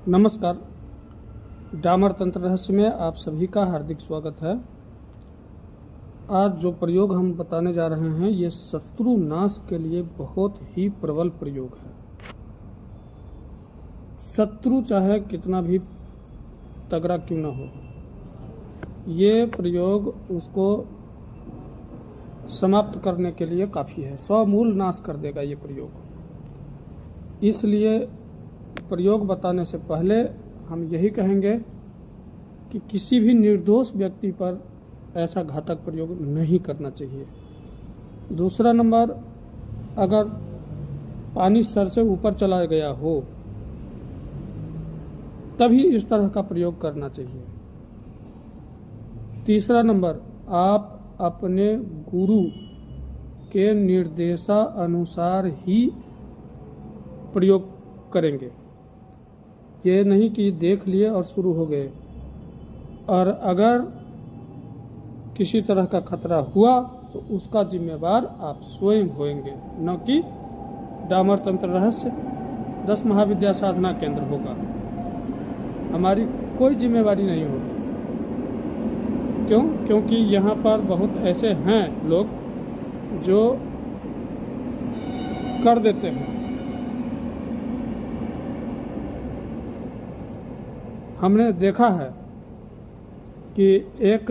नमस्कार। डामर तंत्र रहस्य में आप सभी का हार्दिक स्वागत है। आज जो प्रयोग हम बताने जा रहे हैं ये शत्रु नाश के लिए बहुत ही प्रबल प्रयोग है। शत्रु चाहे कितना भी तगड़ा क्यों ना हो, ये प्रयोग उसको समाप्त करने के लिए काफ़ी है। समूल नाश कर देगा ये प्रयोग। इसलिए प्रयोग बताने से पहले हम यही कहेंगे कि किसी भी निर्दोष व्यक्ति पर ऐसा घातक प्रयोग नहीं करना चाहिए। दूसरा नंबर, अगर पानी सर से ऊपर चला गया हो तभी इस तरह का प्रयोग करना चाहिए। तीसरा नंबर, आप अपने गुरु के निर्देशानुसार ही प्रयोग करेंगे। ये नहीं कि देख लिए और शुरू हो गए। और अगर किसी तरह का खतरा हुआ तो उसका जिम्मेवार आप स्वयं होंगे, न कि डामर तंत्र रहस्य 10 महाविद्या साधना केंद्र होगा। हमारी कोई जिम्मेवारी नहीं होगी। क्यों? क्योंकि यहाँ पर बहुत ऐसे हैं लोग जो कर देते हैं। हमने देखा है कि एक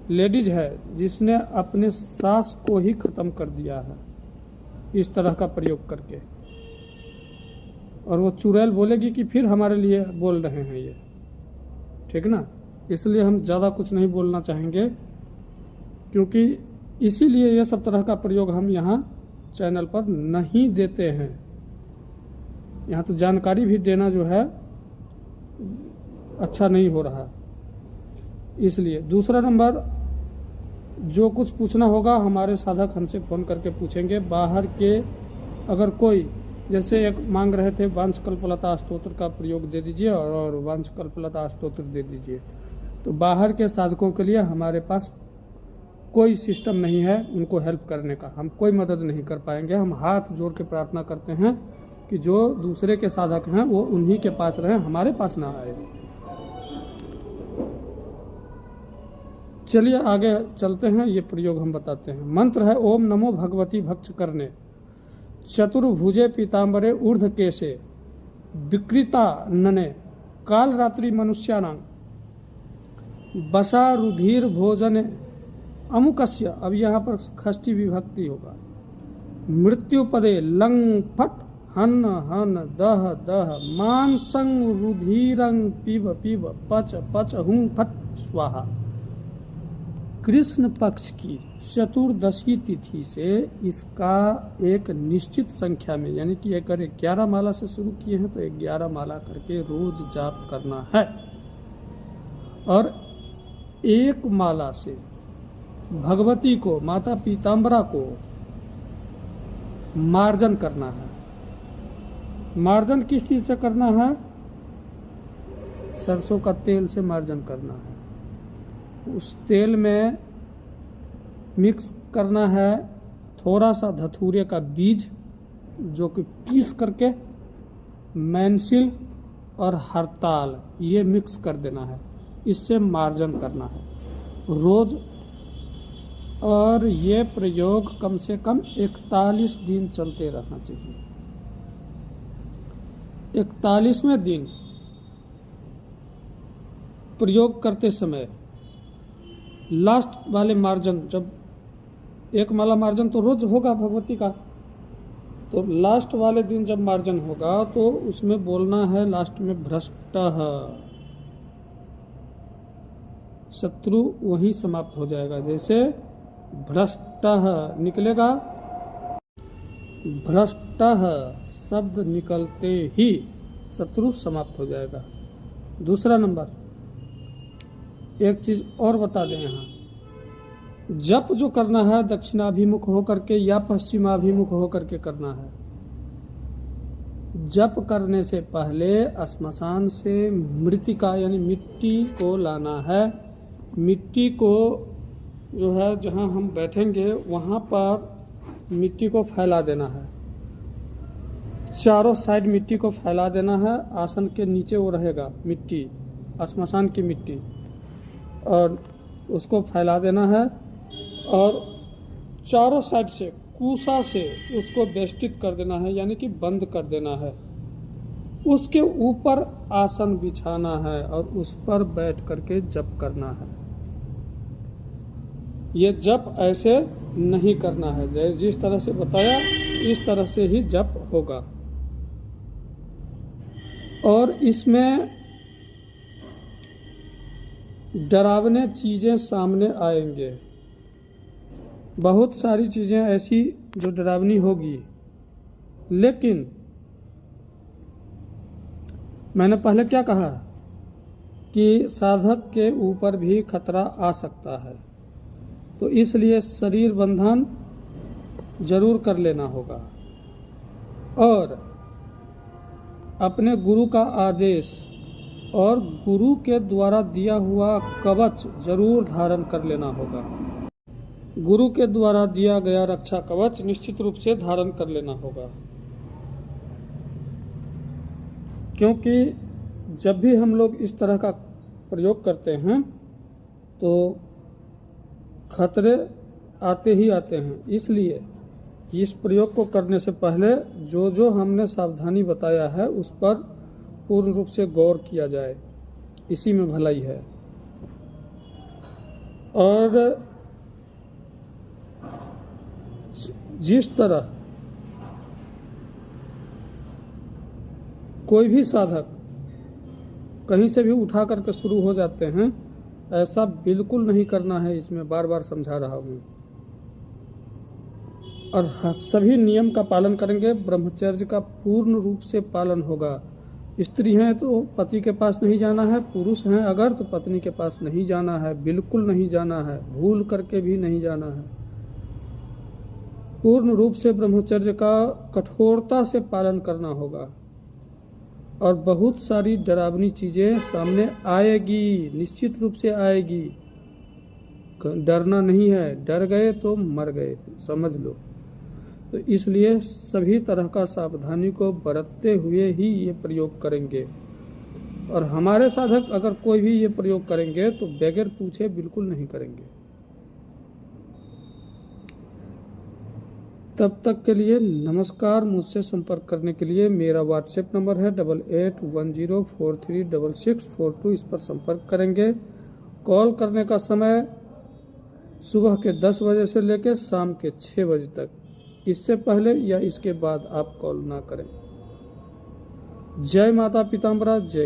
लेडीज है जिसने अपने सास को ही ख़त्म कर दिया है इस तरह का प्रयोग करके, और वो चुड़ैल बोलेगी कि फिर हमारे लिए बोल रहे हैं ये, ठीक ना। इसलिए हम ज़्यादा कुछ नहीं बोलना चाहेंगे, क्योंकि इसीलिए ये सब तरह का प्रयोग हम यहाँ चैनल पर नहीं देते हैं। यहाँ तो जानकारी भी देना जो है अच्छा नहीं हो रहा। इसलिए दूसरा नंबर, जो कुछ पूछना होगा हमारे साधक हमसे फ़ोन करके पूछेंगे। बाहर के अगर कोई, जैसे एक मांग रहे थे वांछकल्पलता स्तोत्र का प्रयोग दे दीजिए और वांछकल्पलता स्तोत्र दे दीजिए, तो बाहर के साधकों के लिए हमारे पास कोई सिस्टम नहीं है उनको हेल्प करने का। हम कोई मदद नहीं कर पाएंगे। हम हाथ जोड़ के प्रार्थना करते हैं कि जो दूसरे के साधक हैं वो उन्हीं के पास रहें, हमारे पास ना आए। चलिए आगे चलते हैं, ये प्रयोग हम बताते हैं। मंत्र है ओम नमो भगवती भक्ष करने चतुर्भुजे पीताम्बरे ऊर्ध्व केशे विकृता नने काल रात्रि मनुष्यानां बसा रुधिर भोजन अमुकस्य। अब यहाँ पर षष्ठी विभक्ति होगा। मृत्यु पदे लंग फट हन हन दह दह मांसंग रुधिरंग पिब पिब पच पच हुं फट स्वाहा। कृष्ण पक्ष की चतुर्दशी तिथि से इसका एक निश्चित संख्या में, यानी कि अगर 11 माला से शुरू किए हैं तो 11 माला करके रोज जाप करना है, और एक माला से भगवती को, माता पीताम्बरा को मार्जन करना है। मार्जन किस चीज से करना है? सरसों का तेल से मार्जन करना है। उस तेल में मिक्स करना है थोड़ा सा धतूरे का बीज, जो कि पीस करके मैनसिल और हरताल ये मिक्स कर देना है। इससे मार्जन करना है रोज, और ये प्रयोग कम से कम 41 दिन चलते रहना चाहिए। 41वें दिन प्रयोग करते समय लास्ट वाले मार्जन, जब एक माला मार्जन तो रोज होगा भगवती का, तो लास्ट वाले दिन जब मार्जन होगा तो उसमें बोलना है लास्ट में भ्रष्टः। शत्रु वहीं समाप्त हो जाएगा। जैसे भ्रष्टः निकलेगा, भ्रष्टः शब्द निकलते ही शत्रु समाप्त हो जाएगा। दूसरा नंबर, एक चीज और बता दें, यहाँ जप जो करना है दक्षिणाभिमुख होकर के या पश्चिमाभिमुख होकर के करना है। जप करने से पहले श्मशान से मृतिका यानी मिट्टी को लाना है। मिट्टी को जो है जहाँ हम बैठेंगे वहाँ पर मिट्टी को फैला देना है चारों साइड मिट्टी को फैला देना है। आसन के नीचे वो रहेगा मिट्टी, श्मशान की मिट्टी, और उसको फैला देना है और चारों साइड से कुशा से उसको बेष्टित कर देना है, यानी कि बंद कर देना है। उसके ऊपर आसन बिछाना है और उस पर बैठ करके जप करना है। ये जप ऐसे नहीं करना है, जिस तरह से बताया इस तरह से ही जप होगा। और इसमें डरावने चीजें सामने आएंगे, बहुत सारी चीजें ऐसी जो डरावनी होगी, लेकिन मैंने पहले क्या कहा कि साधक के ऊपर भी खतरा आ सकता है, तो इसलिए शरीर बंधन जरूर कर लेना होगा और अपने गुरु का आदेश और गुरु के द्वारा दिया हुआ कवच जरूर धारण कर लेना होगा। गुरु के द्वारा दिया गया रक्षा कवच निश्चित रूप से धारण कर लेना होगा, क्योंकि जब भी हम लोग इस तरह का प्रयोग करते हैं तो खतरे आते ही आते हैं। इसलिए इस प्रयोग को करने से पहले जो जो हमने सावधानी बताया है उस पर पूर्ण रूप से गौर किया जाए, इसी में भलाई है। और जिस तरह कोई भी साधक कहीं से भी उठा करके शुरू हो जाते हैं, ऐसा बिल्कुल नहीं करना है। इसमें बार बार समझा रहा हूँ। और सभी नियम का पालन करेंगे, ब्रह्मचर्य का पूर्ण रूप से पालन होगा। स्त्री हैं तो पति के पास नहीं जाना है, पुरुष हैं अगर तो पत्नी के पास नहीं जाना है, बिल्कुल नहीं जाना है, भूल करके भी नहीं जाना है। पूर्ण रूप से ब्रह्मचर्य का कठोरता से पालन करना होगा। और बहुत सारी डरावनी चीजें सामने आएगी, निश्चित रूप से आएगी। डरना नहीं है, डर गए तो मर गए, समझ लो। तो इसलिए सभी तरह का सावधानी को बरतते हुए ही ये प्रयोग करेंगे। और हमारे साधक अगर कोई भी ये प्रयोग करेंगे तो बगैर पूछे बिल्कुल नहीं करेंगे। तब तक के लिए नमस्कार। मुझसे संपर्क करने के लिए मेरा व्हाट्सएप नंबर है 8810436642। इस पर संपर्क करेंगे। कॉल करने का समय सुबह के 10 बजे से लेकर शाम के 6 बजे तक। इससे पहले या इसके बाद आप कॉल ना करें। जय माता पीताम्बरा, जय।